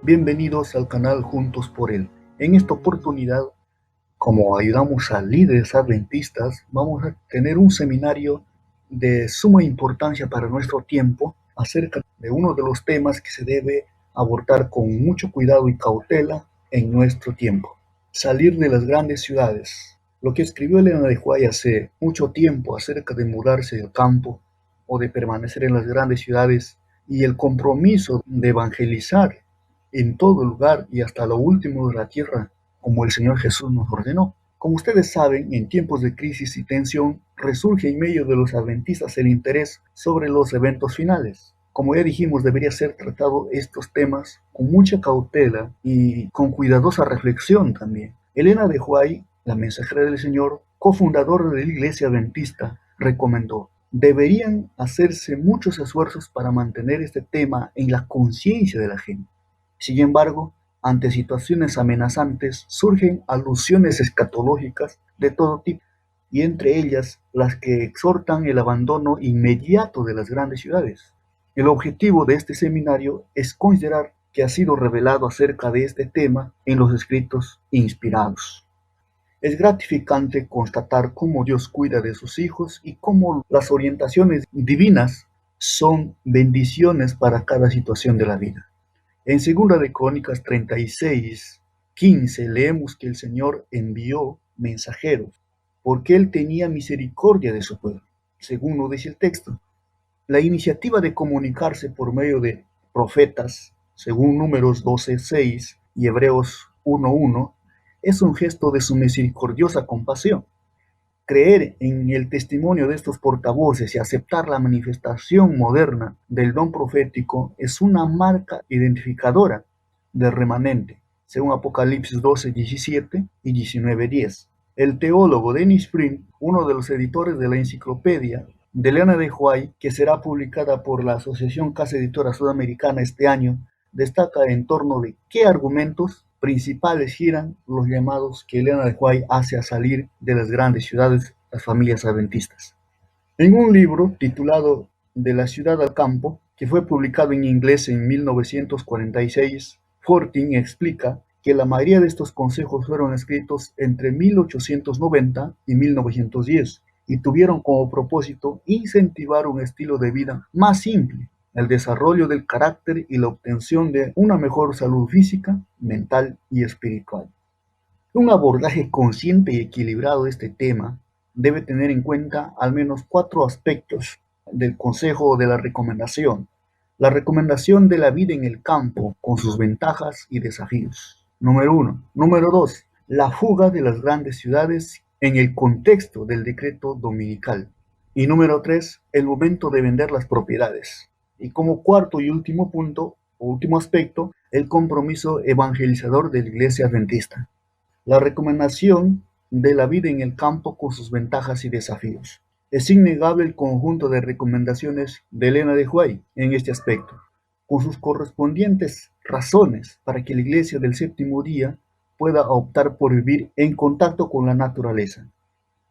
Bienvenidos al canal Juntos por Él. En esta oportunidad, como ayudamos a líderes adventistas, vamos a tener un seminario de suma importancia para nuestro tiempo acerca de uno de los temas que se debe abordar con mucho cuidado y cautela en nuestro tiempo: salir de las grandes ciudades. Lo que escribió Elena de White hace mucho tiempo acerca de mudarse del campo o de permanecer en las grandes ciudades, y el compromiso de evangelizar en todo lugar y hasta lo último de la tierra, como el Señor Jesús nos ordenó. Como ustedes saben, en tiempos de crisis y tensión, resurge en medio de los adventistas el interés sobre los eventos finales. Como ya dijimos, debería ser tratado estos temas con mucha cautela y con cuidadosa reflexión también. Elena de White, la mensajera del Señor, cofundadora de la Iglesia Adventista, recomendó: deberían hacerse muchos esfuerzos para mantener este tema en la conciencia de la gente. Sin embargo, ante situaciones amenazantes surgen alusiones escatológicas de todo tipo, y entre ellas las que exhortan el abandono inmediato de las grandes ciudades. El objetivo de este seminario es considerar que ha sido revelado acerca de este tema en los escritos inspirados. Es gratificante constatar cómo Dios cuida de sus hijos y cómo las orientaciones divinas son bendiciones para cada situación de la vida. En 2 de Crónicas 36:15 leemos que el Señor envió mensajeros porque Él tenía misericordia de su pueblo. Según lo dice el texto, la iniciativa de comunicarse por medio de profetas, según Números 12:6 y Hebreos 1:1, es un gesto de su misericordiosa compasión. Creer en el testimonio de estos portavoces y aceptar la manifestación moderna del don profético es una marca identificadora del remanente, según Apocalipsis 12:17 y 19:10. El teólogo Dennis Prim, uno de los editores de la enciclopedia de Elena de White, que será publicada por la Asociación Casa Editora Sudamericana este año, destaca en torno de qué argumentos principales giran los llamados que Elena de White hace a salir de las grandes ciudades las familias adventistas. En un libro titulado De la ciudad al campo, que fue publicado en inglés en 1946, Fortin explica que la mayoría de estos consejos fueron escritos entre 1890 y 1910 y tuvieron como propósito incentivar un estilo de vida más simple, el desarrollo del carácter y la obtención de una mejor salud física, mental y espiritual. Un abordaje consciente y equilibrado de este tema debe tener en cuenta al menos 4 aspectos del consejo o de la recomendación. La recomendación de la vida en el campo con sus ventajas y desafíos. Número 1. Número 2. La fuga de las grandes ciudades en el contexto del decreto dominical. Y número 3. El momento de vender las propiedades. Y como cuarto y último punto, o último aspecto, el compromiso evangelizador de la Iglesia Adventista. La recomendación de la vida en el campo con sus ventajas y desafíos. Es innegable el conjunto de recomendaciones de Elena de White en este aspecto, con sus correspondientes razones para que la Iglesia del Séptimo Día pueda optar por vivir en contacto con la naturaleza.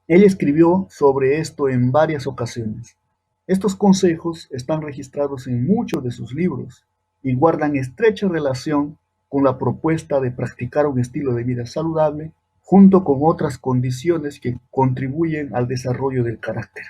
Ella escribió sobre esto en varias ocasiones. Estos consejos están registrados en muchos de sus libros y guardan estrecha relación con la propuesta de practicar un estilo de vida saludable, junto con otras condiciones que contribuyen al desarrollo del carácter.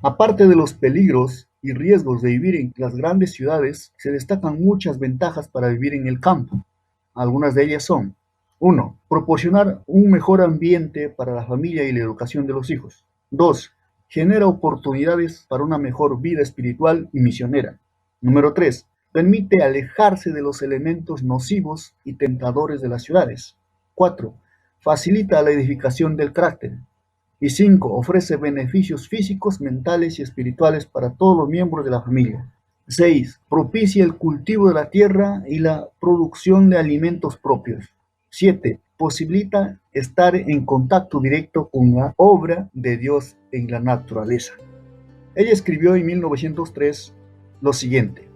Aparte de los peligros y riesgos de vivir en las grandes ciudades, se destacan muchas ventajas para vivir en el campo. Algunas de ellas son: 1. Proporcionar un mejor ambiente para la familia y la educación de los hijos. 2. Genera oportunidades para una mejor vida espiritual y misionera. Número 3. Permite alejarse de los elementos nocivos y tentadores de las ciudades. 4. Facilita la edificación del carácter. Y 5. Ofrece beneficios físicos, mentales y espirituales para todos los miembros de la familia. 6. Propicia el cultivo de la tierra y la producción de alimentos propios. 7. Posibilita estar en contacto directo con la obra de Dios en la naturaleza. Ella escribió en 1903 lo siguiente: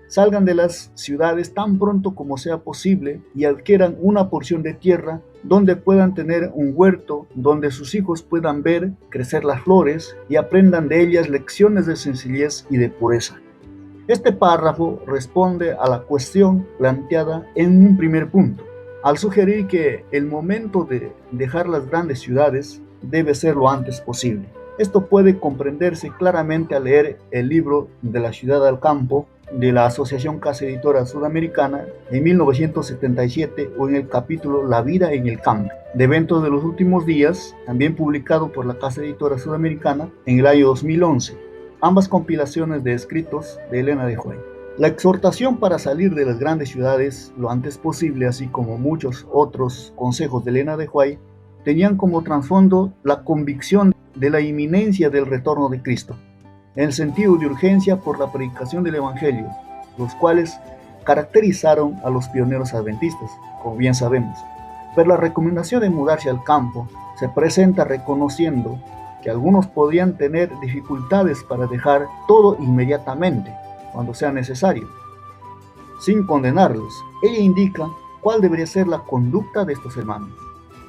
salgan de las ciudades tan pronto como sea posible y adquieran una porción de tierra donde puedan tener un huerto, donde sus hijos puedan ver crecer las flores y aprendan de ellas lecciones de sencillez y de pureza. Este párrafo responde a la cuestión planteada en un primer punto, al sugerir que el momento de dejar las grandes ciudades debe ser lo antes posible. Esto puede comprenderse claramente al leer el libro De la ciudad al campo de la Asociación Casa Editora Sudamericana en 1977 o en el capítulo La vida en el campo, de Eventos de los Últimos Días, también publicado por la Casa Editora Sudamericana en el año 2011, ambas compilaciones de escritos de Elena de White. La exhortación para salir de las grandes ciudades lo antes posible, así como muchos otros consejos de Elena de White, tenían como trasfondo la convicción de la inminencia del retorno de Cristo, en el sentido de urgencia por la predicación del Evangelio, los cuales caracterizaron a los pioneros adventistas, como bien sabemos. Pero la recomendación de mudarse al campo se presenta reconociendo que algunos podrían tener dificultades para dejar todo inmediatamente, cuando sea necesario. Sin condenarlos, ella indica cuál debería ser la conducta de estos hermanos,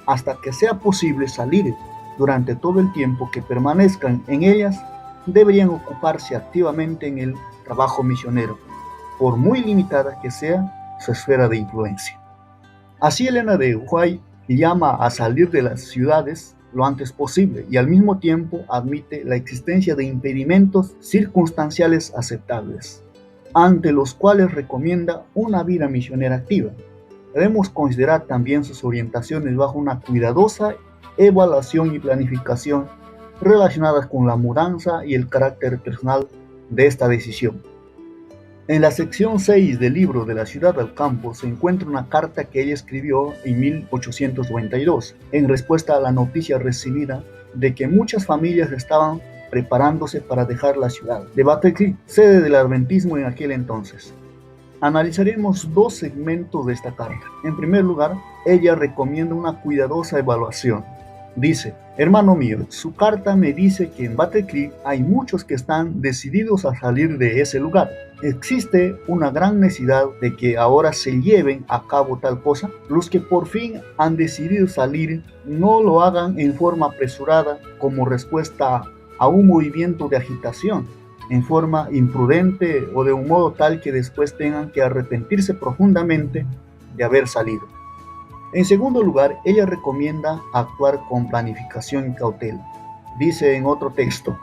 hasta que sea posible salir. Durante todo el tiempo que permanezcan en ellas, deberían ocuparse activamente en el trabajo misionero, por muy limitada que sea su esfera de influencia. Así Elena de White llama a salir de las ciudades lo antes posible y al mismo tiempo admite la existencia de impedimentos circunstanciales aceptables, ante los cuales recomienda una vida misionera activa. Debemos considerar también sus orientaciones bajo una cuidadosa evaluación y planificación relacionadas con la mudanza y el carácter personal de esta decisión. En la sección 6 del libro De la ciudad al campo se encuentra una carta que ella escribió en 1892, en respuesta a la noticia recibida de que muchas familias estaban preparándose para dejar la ciudad de Battle Creek, sede del adventismo en aquel entonces. Analizaremos dos segmentos de esta carta. En primer lugar, ella recomienda una cuidadosa evaluación. Dice: hermano mío, su carta me dice que en Battle Creek hay muchos que están decididos a salir de ese lugar. ¿Existe una gran necesidad de que ahora se lleven a cabo tal cosa? Los que por fin han decidido salir no lo hagan en forma apresurada como respuesta a un movimiento de agitación, en forma imprudente o de un modo tal que después tengan que arrepentirse profundamente de haber salido. En segundo lugar, ella recomienda actuar con planificación y cautela. Dice en otro texto: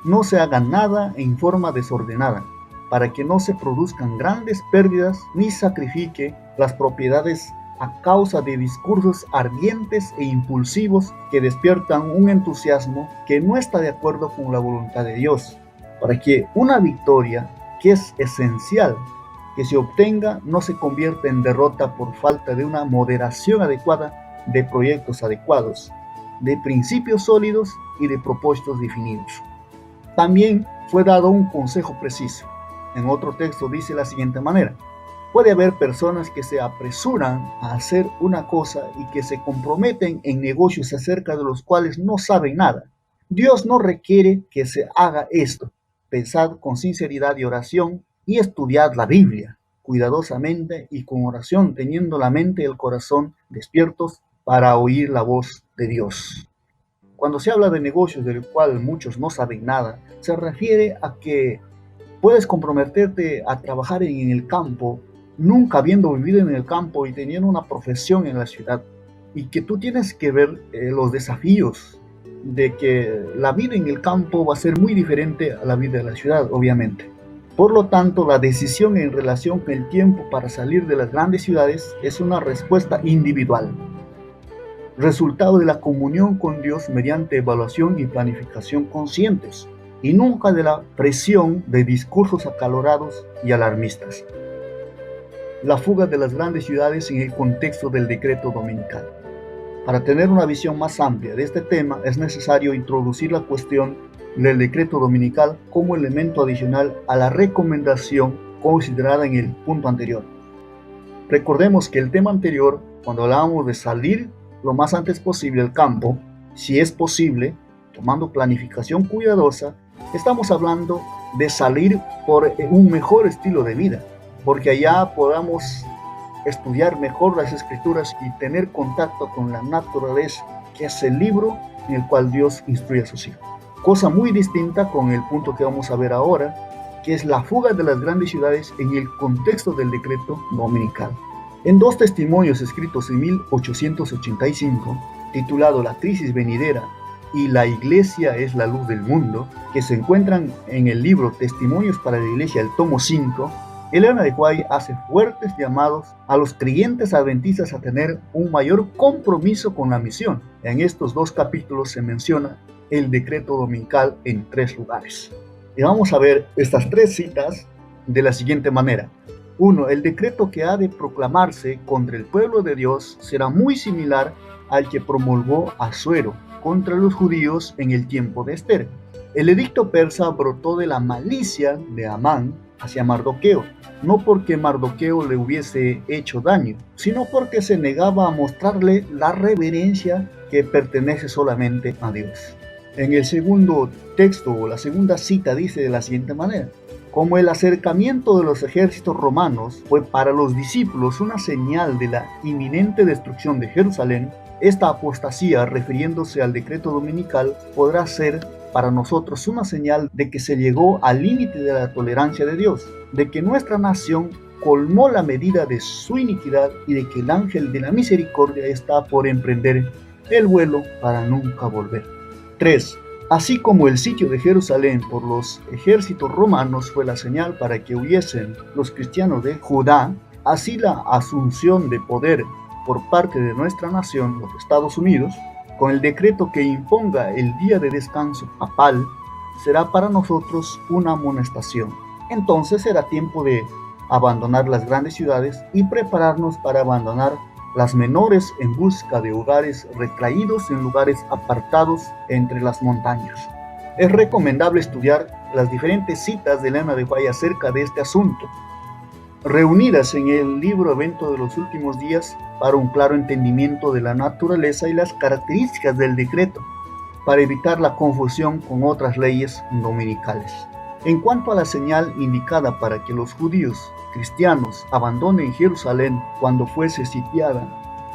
no se haga nada en forma desordenada, para que no se produzcan grandes pérdidas ni sacrifique las propiedades a causa de discursos ardientes e impulsivos que despiertan un entusiasmo que no está de acuerdo con la voluntad de Dios, para que una victoria que es esencial que se obtenga no se convierta en derrota por falta de una moderación adecuada, de proyectos adecuados, de principios sólidos y de propósitos definidos. También fue dado un consejo preciso. En otro texto dice de la siguiente manera: puede haber personas que se apresuran a hacer una cosa y que se comprometen en negocios acerca de los cuales no saben nada. Dios no requiere que se haga esto. Pensad con sinceridad y oración y estudiad la Biblia cuidadosamente y con oración, teniendo la mente y el corazón despiertos para oír la voz de Dios. Cuando se habla de negocios del cual muchos no saben nada, se refiere a que puedes comprometerte a trabajar en el campo, nunca habiendo vivido en el campo y teniendo una profesión en la ciudad, y que tú tienes que ver los desafíos de que la vida en el campo va a ser muy diferente a la vida de la ciudad, obviamente. Por lo tanto, la decisión en relación con el tiempo para salir de las grandes ciudades es una respuesta individual, resultado de la comunión con Dios mediante evaluación y planificación conscientes, y nunca de la presión de discursos acalorados y alarmistas. La fuga de las grandes ciudades en el contexto del decreto dominical. Para tener una visión más amplia de este tema es necesario introducir la cuestión del decreto dominical como elemento adicional a la recomendación considerada en el punto anterior. Recordemos que el tema anterior, cuando hablábamos de salir lo más antes posible al campo, si es posible, tomando planificación cuidadosa, estamos hablando de salir por un mejor estilo de vida, porque allá podamos estudiar mejor las escrituras y tener contacto con la naturaleza, que es el libro en el cual Dios instruye a sus hijos. Cosa muy distinta con el punto que vamos a ver ahora, que es la fuga de las grandes ciudades en el contexto del decreto dominical. En dos testimonios escritos en 1885, titulado La crisis venidera y La Iglesia es la luz del mundo, que se encuentran en el libro Testimonios para la Iglesia, el tomo 5, Elena de White hace fuertes llamados a los creyentes adventistas a tener un mayor compromiso con la misión. En estos dos capítulos se menciona el decreto dominical en 3 lugares. Y vamos a ver estas 3 citas de la siguiente manera. 1. El decreto que ha de proclamarse contra el pueblo de Dios será muy similar al que promulgó Asuero contra los judíos en el tiempo de Esther. El edicto persa brotó de la malicia de Amán hacia Mardoqueo, no porque Mardoqueo le hubiese hecho daño, sino porque se negaba a mostrarle la reverencia que pertenece solamente a Dios. En el segundo texto o la segunda cita dice de la siguiente manera: como el acercamiento de los ejércitos romanos fue para los discípulos una señal de la inminente destrucción de Jerusalén, esta apostasía, refiriéndose al decreto dominical, podrá ser para nosotros una señal de que se llegó al límite de la tolerancia de Dios, de que nuestra nación colmó la medida de su iniquidad y de que el ángel de la misericordia está por emprender el vuelo para nunca volver. 3. Así como el sitio de Jerusalén por los ejércitos romanos fue la señal para que huyesen los cristianos de Judá, así la asunción de poder por parte de nuestra nación, los Estados Unidos, con el decreto que imponga el día de descanso papal, será para nosotros una amonestación. Entonces será tiempo de abandonar las grandes ciudades y prepararnos para abandonar las menores en busca de hogares retraídos en lugares apartados entre las montañas. Es recomendable estudiar las diferentes citas de Elena de White acerca de este asunto, reunidas en el libro Evento de los Últimos Días, para un claro entendimiento de la naturaleza y las características del decreto, para evitar la confusión con otras leyes dominicales. En cuanto a la señal indicada para que los judíos cristianos abandonen Jerusalén cuando fuese sitiada,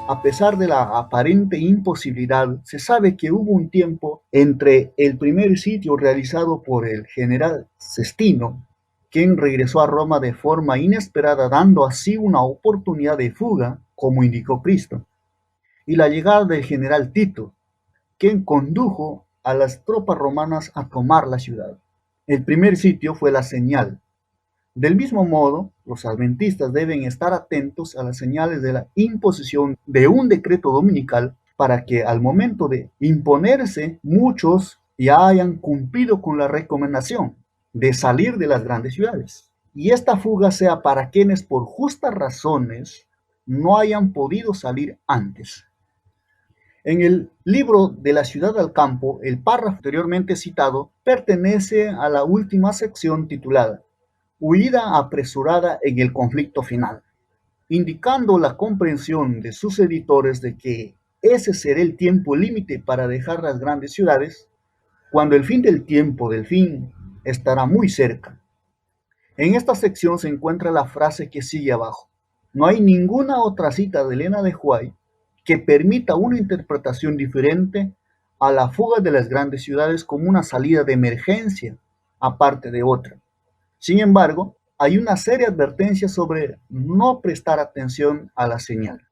a pesar de la aparente imposibilidad, se sabe que hubo un tiempo entre el primer sitio realizado por el general Cestino, quien regresó a Roma de forma inesperada, dando así una oportunidad de fuga, como indicó Cristo, y la llegada del general Tito, quien condujo a las tropas romanas a tomar la ciudad. El primer sitio fue la señal. Del mismo modo, los adventistas deben estar atentos a las señales de la imposición de un decreto dominical para que al momento de imponerse muchos ya hayan cumplido con la recomendación de salir de las grandes ciudades. Y esta fuga sea para quienes por justas razones no hayan podido salir antes. En el libro de la ciudad al campo, el párrafo anteriormente citado pertenece a la última sección titulada Huida apresurada en el conflicto final, indicando la comprensión de sus editores de que ese será el tiempo límite para dejar las grandes ciudades, cuando el fin del tiempo del fin estará muy cerca. En esta sección se encuentra la frase que sigue abajo. No hay ninguna otra cita de Elena de White que permita una interpretación diferente a la fuga de las grandes ciudades como una salida de emergencia, aparte de otra. Sin embargo, hay una seria advertencia sobre no prestar atención a la señal.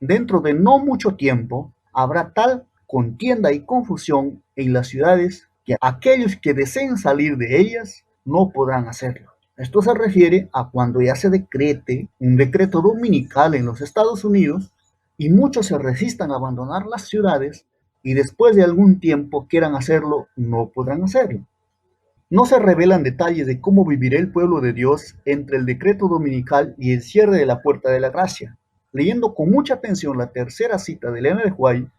Dentro de no mucho tiempo habrá tal contienda y confusión en las ciudades que aquellos que deseen salir de ellas no podrán hacerlo. Esto se refiere a cuando ya se decrete un decreto dominical en los Estados Unidos y muchos se resistan a abandonar las ciudades y después de algún tiempo quieran hacerlo, no podrán hacerlo. No se revelan detalles de cómo vivirá el pueblo de Dios entre el decreto dominical y el cierre de la puerta de la gracia. Leyendo con mucha atención la tercera cita de Elena de White,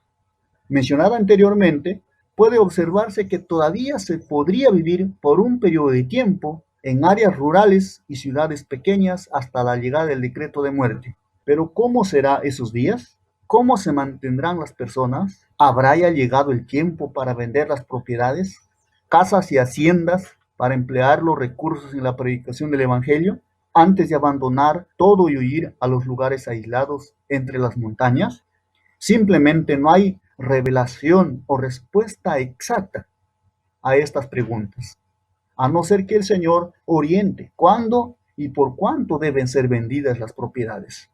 mencionada anteriormente, puede observarse que todavía se podría vivir por un periodo de tiempo en áreas rurales y ciudades pequeñas hasta la llegada del decreto de muerte. Pero ¿cómo será esos días? ¿Cómo se mantendrán las personas? ¿Habrá ya llegado el tiempo para vender las propiedades, casas y haciendas para emplear los recursos en la predicación del Evangelio, antes de abandonar todo y huir a los lugares aislados entre las montañas? Simplemente no hay revelación o respuesta exacta a estas preguntas. a no ser que el Señor oriente cuándo y por cuánto deben ser vendidas las propiedades.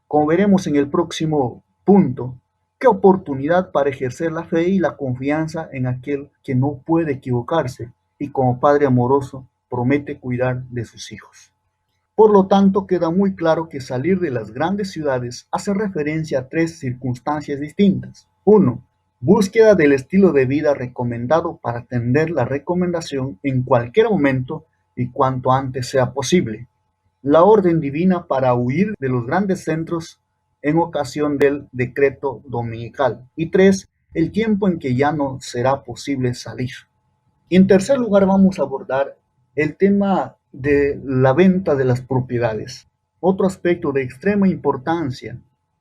Como veremos en el próximo punto, qué oportunidad para ejercer la fe y la confianza en aquel que no puede equivocarse y como Padre amoroso promete cuidar de sus hijos. Por lo tanto, queda muy claro que salir de las grandes ciudades hace referencia a tres circunstancias distintas. Uno, búsqueda del estilo de vida recomendado para atender la recomendación en cualquier momento y cuanto antes sea posible. La orden divina para huir de los grandes centros en ocasión del decreto dominical. Y tres, el tiempo en que ya no será posible salir. En tercer lugar, vamos a abordar el tema de la venta de las propiedades. Otro aspecto de extrema importancia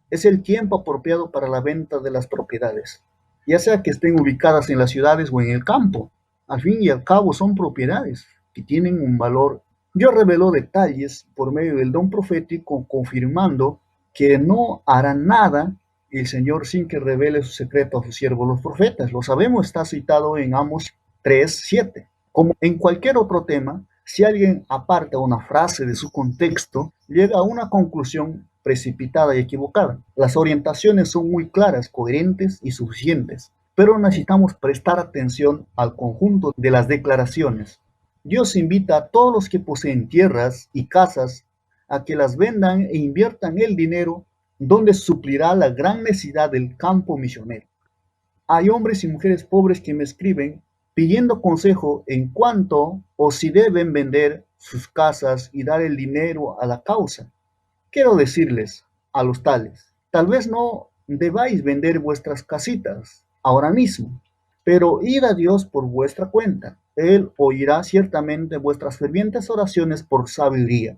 es el tiempo apropiado para la venta de las propiedades, ya sea que estén ubicadas en las ciudades o en el campo. Al fin y al cabo son propiedades que tienen un valor. Dios reveló detalles por medio del don profético, confirmando que no hará nada el Señor sin que revele su secreto a sus siervos los profetas. Lo sabemos, está citado en Amos 3:7. Como en cualquier otro tema, si alguien aparta una frase de su contexto, llega a una conclusión precipitada y equivocada. Las orientaciones son muy claras, coherentes y suficientes, pero necesitamos prestar atención al conjunto de las declaraciones. Dios invita a todos los que poseen tierras y casas a que las vendan e inviertan el dinero donde suplirá la gran necesidad del campo misionero. Hay hombres y mujeres pobres que me escriben pidiendo consejo en cuanto o si deben vender sus casas y dar el dinero a la causa. Quiero decirles a los tales, tal vez no debáis vender vuestras casitas ahora mismo, pero id a Dios por vuestra cuenta. Él oirá ciertamente vuestras fervientes oraciones por sabiduría.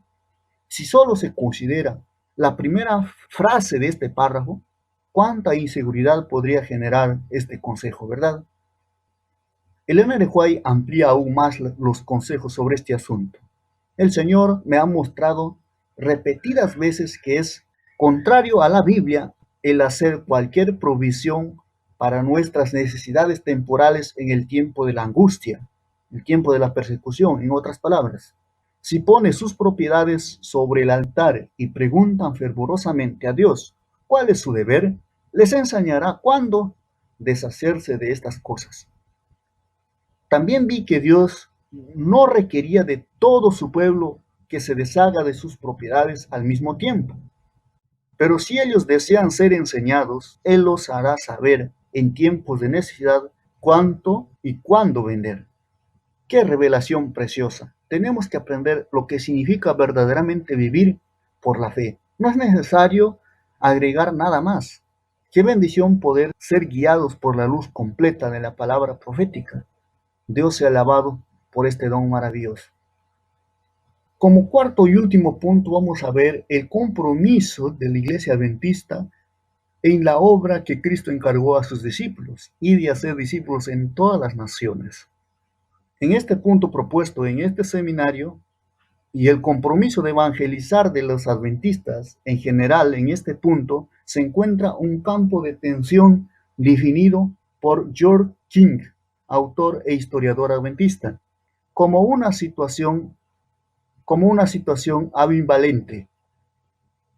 Si solo se considera la primera frase de este párrafo, cuánta inseguridad podría generar este consejo, ¿verdad? Elena de White amplía aún más los consejos sobre este asunto. El Señor me ha mostrado repetidas veces que es contrario a la Biblia el hacer cualquier provisión para nuestras necesidades temporales en el tiempo de la angustia, el tiempo de la persecución, en otras palabras. Si pone sus propiedades sobre el altar y preguntan fervorosamente a Dios cuál es su deber, les enseñará cuándo deshacerse de estas cosas. También vi que Dios no requería de todo su pueblo que se deshaga de sus propiedades al mismo tiempo. Pero si ellos desean ser enseñados, Él los hará saber en tiempos de necesidad cuánto y cuándo vender. ¡Qué revelación preciosa! Tenemos que aprender lo que significa verdaderamente vivir por la fe. No es necesario agregar nada más. Qué bendición poder ser guiados por la luz completa de la palabra profética. Dios sea alabado por este don maravilloso. Como cuarto y último punto vamos a ver el compromiso de la Iglesia Adventista en la obra que Cristo encargó a sus discípulos y de hacer discípulos en todas las naciones. En este punto propuesto en este seminario y el compromiso de evangelizar de los adventistas en general en este punto se encuentra un campo de tensión definido por George King, autor e historiador adventista, como una situación ambivalente.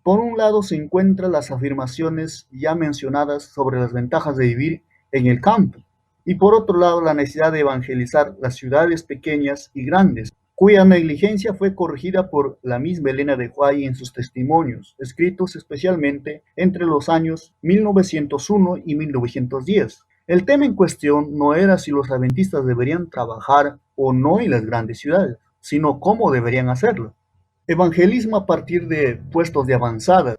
Por un lado se encuentran las afirmaciones ya mencionadas sobre las ventajas de vivir en el campo, y por otro lado la necesidad de evangelizar las ciudades pequeñas y grandes, cuya negligencia fue corregida por la misma Elena de White en sus testimonios, escritos especialmente entre los años 1901 y 1910. El tema en cuestión no era si los adventistas deberían trabajar o no en las grandes ciudades, sino cómo deberían hacerlo. Evangelismo a partir de puestos de avanzada.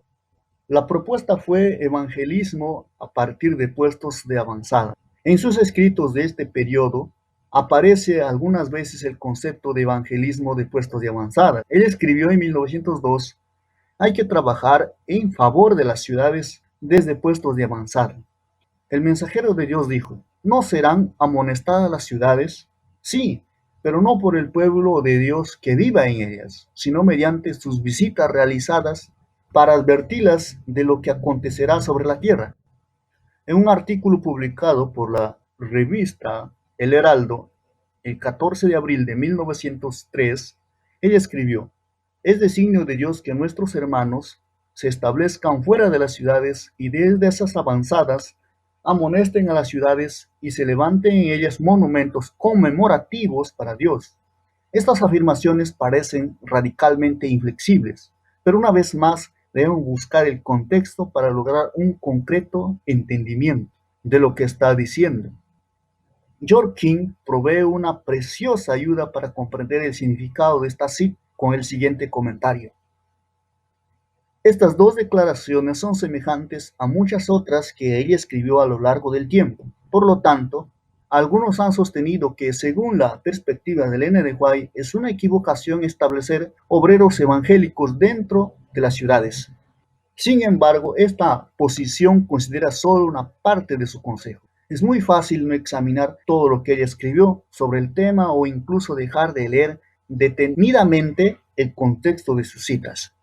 La propuesta fue evangelismo a partir de puestos de avanzada. En sus escritos de este periodo aparece algunas veces el concepto de evangelismo de puestos de avanzada. Él escribió en 1902, hay que trabajar en favor de las ciudades desde puestos de avanzada. El mensajero de Dios dijo, ¿no serán amonestadas las ciudades? Sí, pero no por el pueblo de Dios que viva en ellas, sino mediante sus visitas realizadas para advertirlas de lo que acontecerá sobre la tierra. En un artículo publicado por la revista El Heraldo el 14 de abril de 1903, ella escribió: "Es designio de Dios que nuestros hermanos se establezcan fuera de las ciudades y desde esas avanzadas amonesten a las ciudades y se levanten en ellas monumentos conmemorativos para Dios". Estas afirmaciones parecen radicalmente inflexibles, pero una vez más debemos buscar el contexto para lograr un concreto entendimiento de lo que está diciendo. George King provee una preciosa ayuda para comprender el significado de esta cita con el siguiente comentario: "Estas dos declaraciones son semejantes a muchas otras que ella escribió a lo largo del tiempo. Por lo tanto, algunos han sostenido que, según la perspectiva de Elena de White, es una equivocación establecer obreros evangélicos dentro de las ciudades. Sin embargo, esta posición considera solo una parte de su consejo. Es muy fácil no examinar todo lo que ella escribió sobre el tema o incluso dejar de leer detenidamente el contexto de sus citas.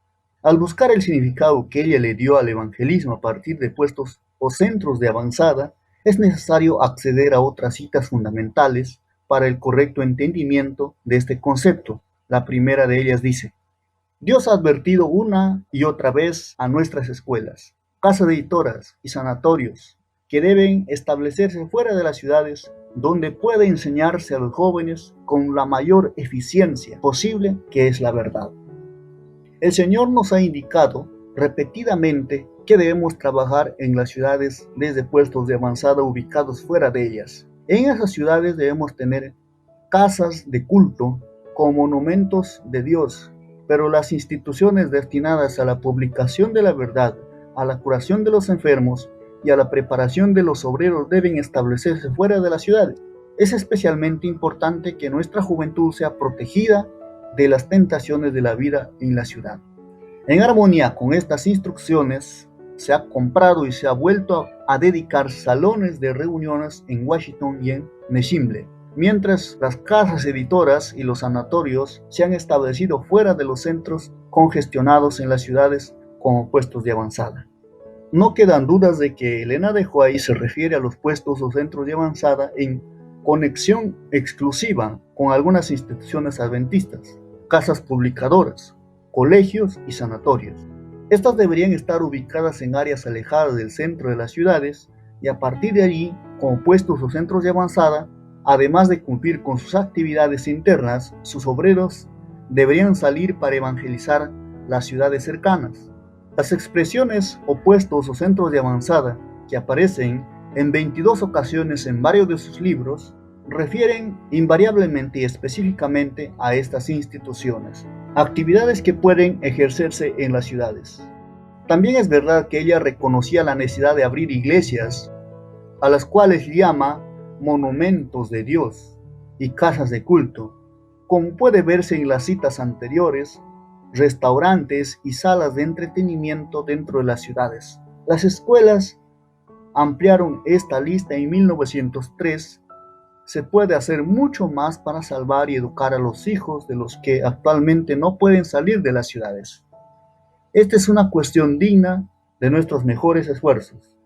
Al buscar el significado que ella le dio al evangelismo a partir de puestos o centros de avanzada, es necesario acceder a otras citas fundamentales para el correcto entendimiento de este concepto. La primera de ellas dice: Dios ha advertido una y otra vez a nuestras escuelas, casas editoras y sanatorios que deben establecerse fuera de las ciudades, donde pueda enseñarse a los jóvenes con la mayor eficiencia posible que es la verdad. El Señor nos ha indicado repetidamente que debemos trabajar en las ciudades desde puestos de avanzada ubicados fuera de ellas. En esas ciudades debemos tener casas de culto como monumentos de Dios, pero las instituciones destinadas a la publicación de la verdad, a la curación de los enfermos y a la preparación de los obreros deben establecerse fuera de las ciudades. Es especialmente importante que nuestra juventud sea protegida de las tentaciones de la vida en la ciudad. En armonía con estas instrucciones, se ha comprado y se ha vuelto a dedicar salones de reuniones en Washington y en Nashville, mientras las casas editoras y los sanatorios se han establecido fuera de los centros congestionados en las ciudades como puestos de avanzada. No quedan dudas de que Elena de White se refiere a los puestos o centros de avanzada en conexión exclusiva con algunas instituciones adventistas, casas publicadoras, colegios y sanatorios. Estas deberían estar ubicadas en áreas alejadas del centro de las ciudades y a partir de allí, como puestos o centros de avanzada, además de cumplir con sus actividades internas, sus obreros deberían salir para evangelizar las ciudades cercanas. Las expresiones o puestos o centros de avanzada, que aparecen en 22 ocasiones en varios de sus libros, refieren invariablemente y específicamente a estas instituciones, actividades que pueden ejercerse en las ciudades. También es verdad que ella reconocía la necesidad de abrir iglesias, a las cuales llama monumentos de Dios y casas de culto, como puede verse en las citas anteriores, restaurantes y salas de entretenimiento dentro de las ciudades. Las escuelas ampliaron esta lista en 1903. Se puede hacer mucho más para salvar y educar a los hijos de los que actualmente no pueden salir de las ciudades. Esta es una cuestión digna de nuestros mejores esfuerzos.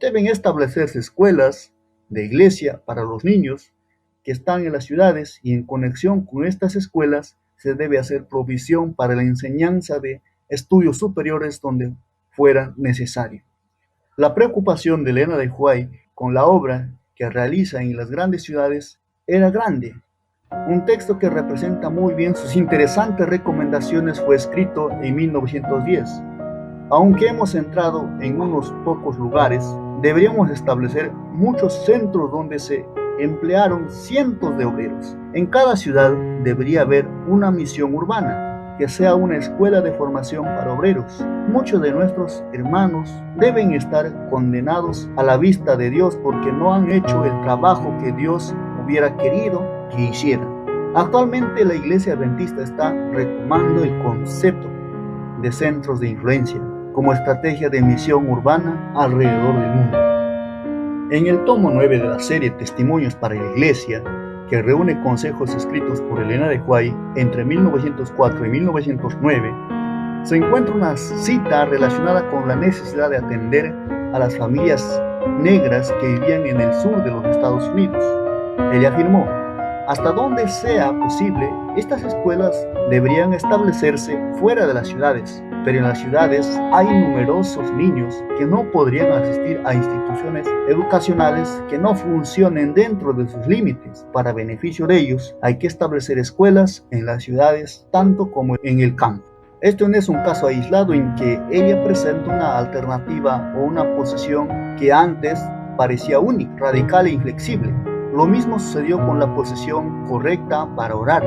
Deben establecerse escuelas de iglesia para los niños que están en las ciudades y en conexión con estas escuelas se debe hacer provisión para la enseñanza de estudios superiores donde fuera necesario. La preocupación de Elena de White con la obra que realiza en las grandes ciudades era grande. Un texto que representa muy bien sus interesantes recomendaciones fue escrito en 1910. Aunque hemos entrado en unos pocos lugares, deberíamos establecer muchos centros donde se emplearon cientos de obreros. En cada ciudad debería haber una misión urbana, que sea una escuela de formación para obreros. Muchos de nuestros hermanos deben estar condenados a la vista de Dios porque no han hecho el trabajo que Dios hubiera querido que hicieran. Actualmente la Iglesia Adventista está retomando el concepto de centros de influencia como estrategia de misión urbana alrededor del mundo. En el tomo 9 de la serie Testimonios para la Iglesia, que reúne consejos escritos por Elena de White entre 1904 y 1909, se encuentra una cita relacionada con la necesidad de atender a las familias negras que vivían en el sur de los Estados Unidos. Ella afirmó: Hasta donde sea posible, estas escuelas deberían establecerse fuera de las ciudades, pero en las ciudades hay numerosos niños que no podrían asistir a instituciones educacionales que no funcionen dentro de sus límites. Para beneficio de ellos, hay que establecer escuelas en las ciudades tanto como en el campo. Esto no es un caso aislado en que ella presenta una alternativa o una posición que antes parecía única, radical e inflexible. Lo mismo sucedió con la posición correcta para orar,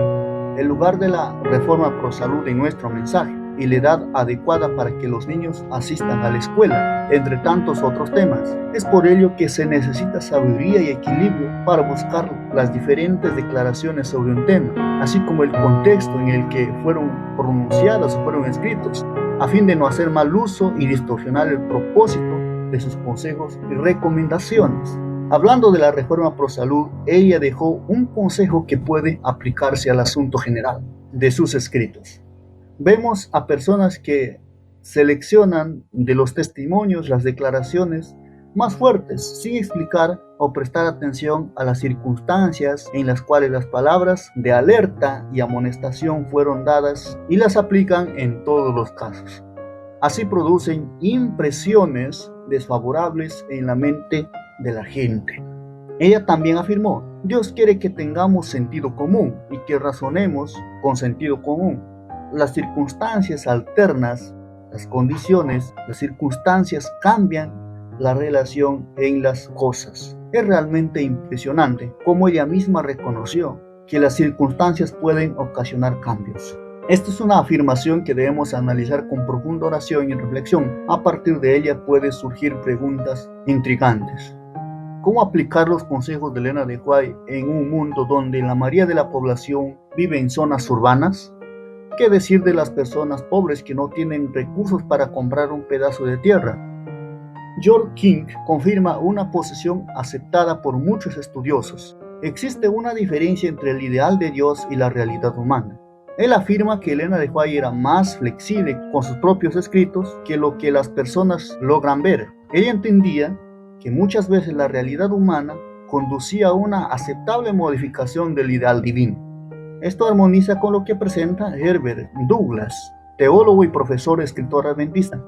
el lugar de la reforma pro salud en nuestro mensaje y la edad adecuada para que los niños asistan a la escuela, entre tantos otros temas. Es por ello que se necesita sabiduría y equilibrio para buscar las diferentes declaraciones sobre un tema, así como el contexto en el que fueron pronunciadas o fueron escritos, a fin de no hacer mal uso y distorsionar el propósito de sus consejos y recomendaciones. Hablando de la reforma pro salud, ella dejó un consejo que puede aplicarse al asunto general de sus escritos. Vemos a personas que seleccionan de los testimonios las declaraciones más fuertes, sin explicar o prestar atención a las circunstancias en las cuales las palabras de alerta y amonestación fueron dadas y las aplican en todos los casos. Así producen impresiones desfavorables en la mente de la gente. Ella también afirmó: Dios quiere que tengamos sentido común y que razonemos con sentido común. Las circunstancias alternas, las condiciones, las circunstancias cambian la relación en las cosas. Es realmente impresionante cómo ella misma reconoció que las circunstancias pueden ocasionar cambios. Esta es una afirmación que debemos analizar con profunda oración y reflexión. A partir de ella pueden surgir preguntas intrigantes. ¿Cómo aplicar los consejos de Elena de White en un mundo donde la mayoría de la población vive en zonas urbanas? ¿Qué decir de las personas pobres que no tienen recursos para comprar un pedazo de tierra? George King confirma una posición aceptada por muchos estudiosos. Existe una diferencia entre el ideal de Dios y la realidad humana. Él afirma que Elena de White era más flexible con sus propios escritos que lo que las personas logran ver. Ella entendía que muchas veces la realidad humana conducía a una aceptable modificación del ideal divino. Esto armoniza con lo que presenta Herbert Douglas, teólogo y profesor escritor adventista,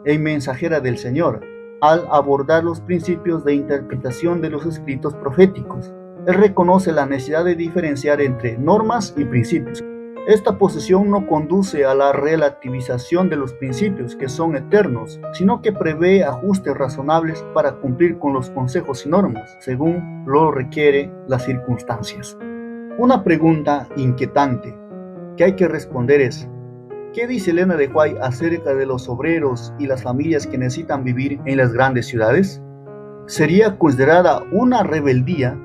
en Mensajera del Señor, al abordar los principios de interpretación de los escritos proféticos. Él reconoce la necesidad de diferenciar entre normas y principios. Esta posición no conduce a la relativización de los principios que son eternos, sino que prevé ajustes razonables para cumplir con los consejos y normas, según lo requiere las circunstancias. Una pregunta inquietante que hay que responder es: ¿qué dice Elena de White acerca de los obreros y las familias que necesitan vivir en las grandes ciudades? ¿Sería considerada una rebeldía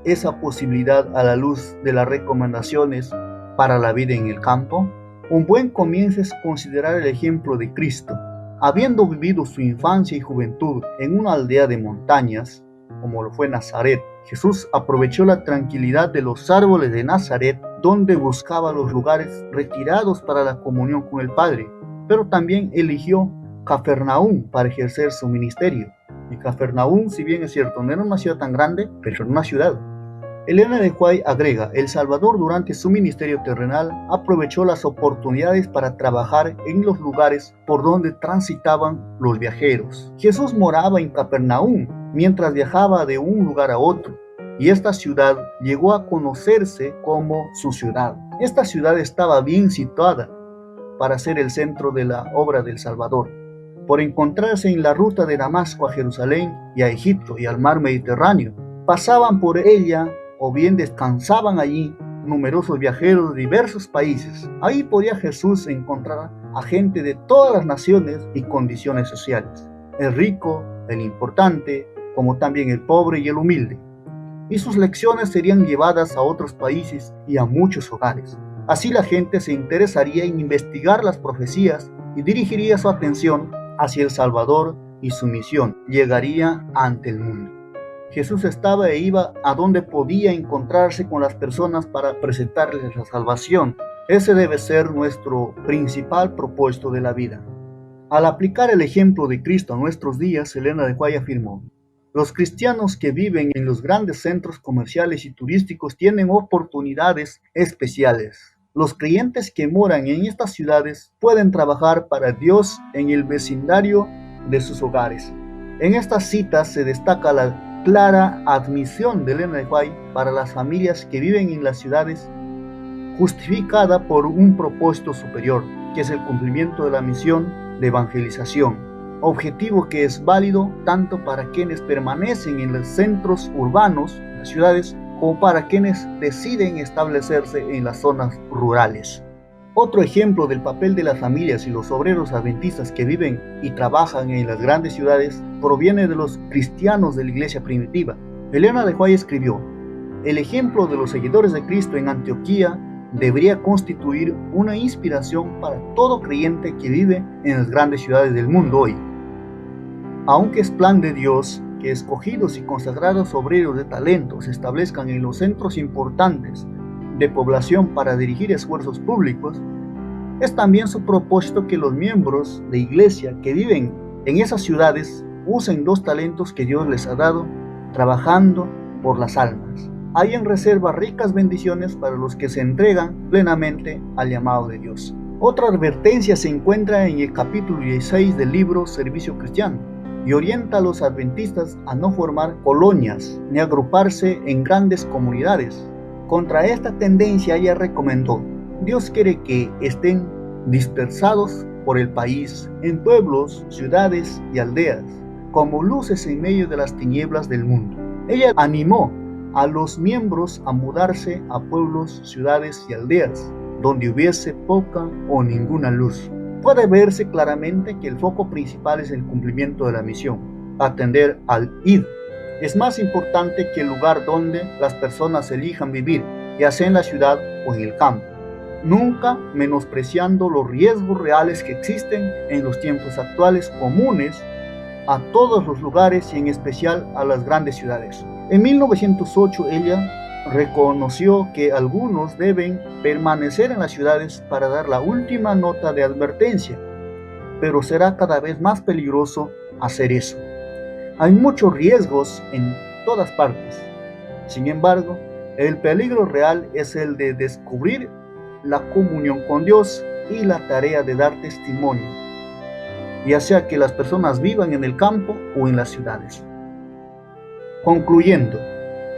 esa posibilidad a la luz de las recomendaciones para la vida en el campo? Un buen comienzo es considerar el ejemplo de Cristo. Habiendo vivido su infancia y juventud en una aldea de montañas, como lo fue Nazaret, Jesús aprovechó la tranquilidad de los árboles de Nazaret, donde buscaba los lugares retirados para la comunión con el Padre, pero también eligió Cafarnaúm para ejercer su ministerio. Y Cafarnaúm, si bien es cierto, no era una ciudad tan grande, pero era una ciudad. Elena de White agrega: El Salvador durante su ministerio terrenal aprovechó las oportunidades para trabajar en los lugares por donde transitaban los viajeros. Jesús moraba en Cafarnaúm mientras viajaba de un lugar a otro, y esta ciudad llegó a conocerse como su ciudad. Esta ciudad estaba bien situada para ser el centro de la obra del Salvador, por encontrarse en la ruta de Damasco a Jerusalén y a Egipto y al mar Mediterráneo. Pasaban por ella o bien descansaban allí numerosos viajeros de diversos países. Ahí podía Jesús encontrar a gente de todas las naciones y condiciones sociales, el rico, el importante, como también el pobre y el humilde. Y sus lecciones serían llevadas a otros países y a muchos hogares. Así la gente se interesaría en investigar las profecías y dirigiría su atención hacia el Salvador, y su misión llegaría ante el mundo. Jesús estaba e iba a donde podía encontrarse con las personas para presentarles la salvación. Ese debe ser nuestro principal propósito de la vida. Al aplicar el ejemplo de Cristo a nuestros días, Elena de White afirmó: Los cristianos que viven en los grandes centros comerciales y turísticos tienen oportunidades especiales. Los creyentes que moran en estas ciudades pueden trabajar para Dios en el vecindario de sus hogares. En estas citas se destaca la clara admisión de Elena de White para las familias que viven en las ciudades, justificada por un propósito superior, que es el cumplimiento de la misión de evangelización, objetivo que es válido tanto para quienes permanecen en los centros urbanos, las ciudades, como para quienes deciden establecerse en las zonas rurales. Otro ejemplo del papel de las familias y los obreros adventistas que viven y trabajan en las grandes ciudades proviene de los cristianos de la iglesia primitiva. Elena de White escribió: el ejemplo de los seguidores de Cristo en Antioquía debería constituir una inspiración para todo creyente que vive en las grandes ciudades del mundo hoy. Aunque es plan de Dios que escogidos y consagrados obreros de talento se establezcan en los centros importantes de población para dirigir esfuerzos públicos, es también su propósito que los miembros de iglesia que viven en esas ciudades usen los talentos que Dios les ha dado, trabajando por las almas. Hay en reserva ricas bendiciones para los que se entregan plenamente al llamado de Dios. Otra advertencia se encuentra en el capítulo 16 del libro Servicio Cristiano y orienta a los adventistas a no formar colonias ni agruparse en grandes comunidades. Contra esta tendencia ella recomendó: Dios quiere que estén dispersados por el país, en pueblos, ciudades y aldeas, como luces en medio de las tinieblas del mundo. Ella animó a los miembros a mudarse a pueblos, ciudades y aldeas, donde hubiese poca o ninguna luz. Puede verse claramente que el foco principal es el cumplimiento de la misión, atender al id. Es más importante que el lugar donde las personas elijan vivir, ya sea en la ciudad o en el campo, nunca menospreciando los riesgos reales que existen en los tiempos actuales, comunes a todos los lugares y en especial a las grandes ciudades. En 1908 ella reconoció que algunos deben permanecer en las ciudades para dar la última nota de advertencia, pero será cada vez más peligroso hacer eso. Hay muchos riesgos en todas partes. Sin embargo, el peligro real es el de descubrir la comunión con Dios y la tarea de dar testimonio, ya sea que las personas vivan en el campo o en las ciudades. Concluyendo,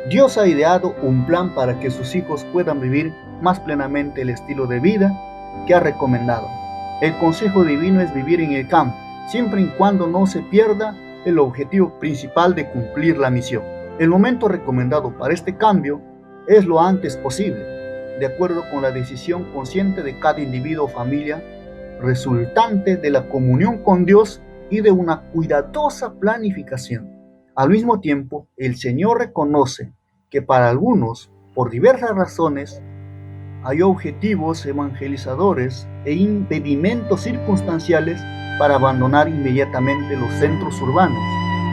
Dios ha ideado un plan para que sus hijos puedan vivir más plenamente el estilo de vida que ha recomendado. El consejo divino es vivir en el campo, siempre y cuando no se pierda el objetivo principal de cumplir la misión. El momento recomendado para este cambio es lo antes posible, de acuerdo con la decisión consciente de cada individuo o familia, resultante de la comunión con Dios y de una cuidadosa planificación. Al mismo tiempo, el Señor reconoce que para algunos, por diversas razones, hay objetivos evangelizadores e impedimentos circunstanciales para abandonar inmediatamente los centros urbanos,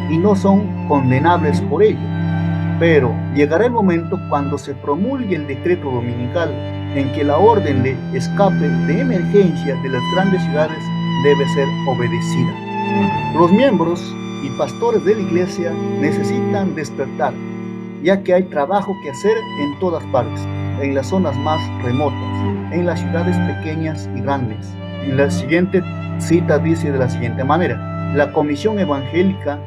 y no son condenables por ello. Pero llegará el momento cuando se promulgue el decreto dominical en que la orden de escape de emergencia de las grandes ciudades debe ser obedecida. Los miembros y pastores de la iglesia necesitan despertar, ya que hay trabajo que hacer en todas partes, en las zonas más remotas, en las ciudades pequeñas y grandes. En la siguiente cita dice de la siguiente manera: la comisión evangélica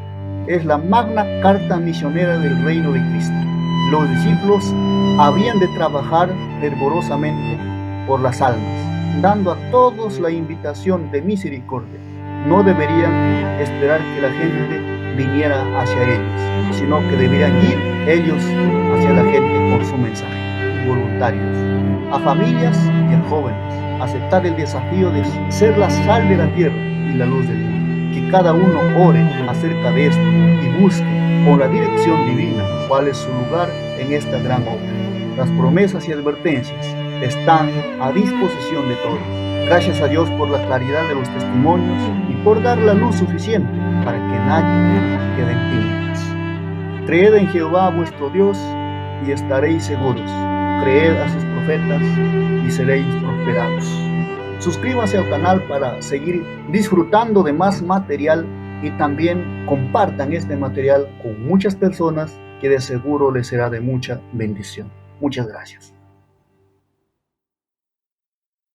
es la magna carta misionera del reino de Cristo. Los discípulos habían de trabajar fervorosamente por las almas, dando a todos la invitación de misericordia. No deberían esperar que la gente viniera hacia ellos, sino que deberían ir ellos hacia la gente con su mensaje. Voluntarios, a familias y a jóvenes, aceptar el desafío de ser la sal de la tierra y la luz del mundo. Que cada uno ore acerca de esto y busque con la dirección divina cuál es su lugar en esta gran obra. Las promesas y advertencias están a disposición de todos. Gracias a Dios por la claridad de los testimonios y por dar la luz suficiente para que nadie quede en tinieblas. Creed en Jehová vuestro Dios y estaréis seguros. Creed a sus profetas y seréis prosperados. Suscríbase al canal para seguir disfrutando de más material y también compartan este material con muchas personas que de seguro les será de mucha bendición. Muchas gracias.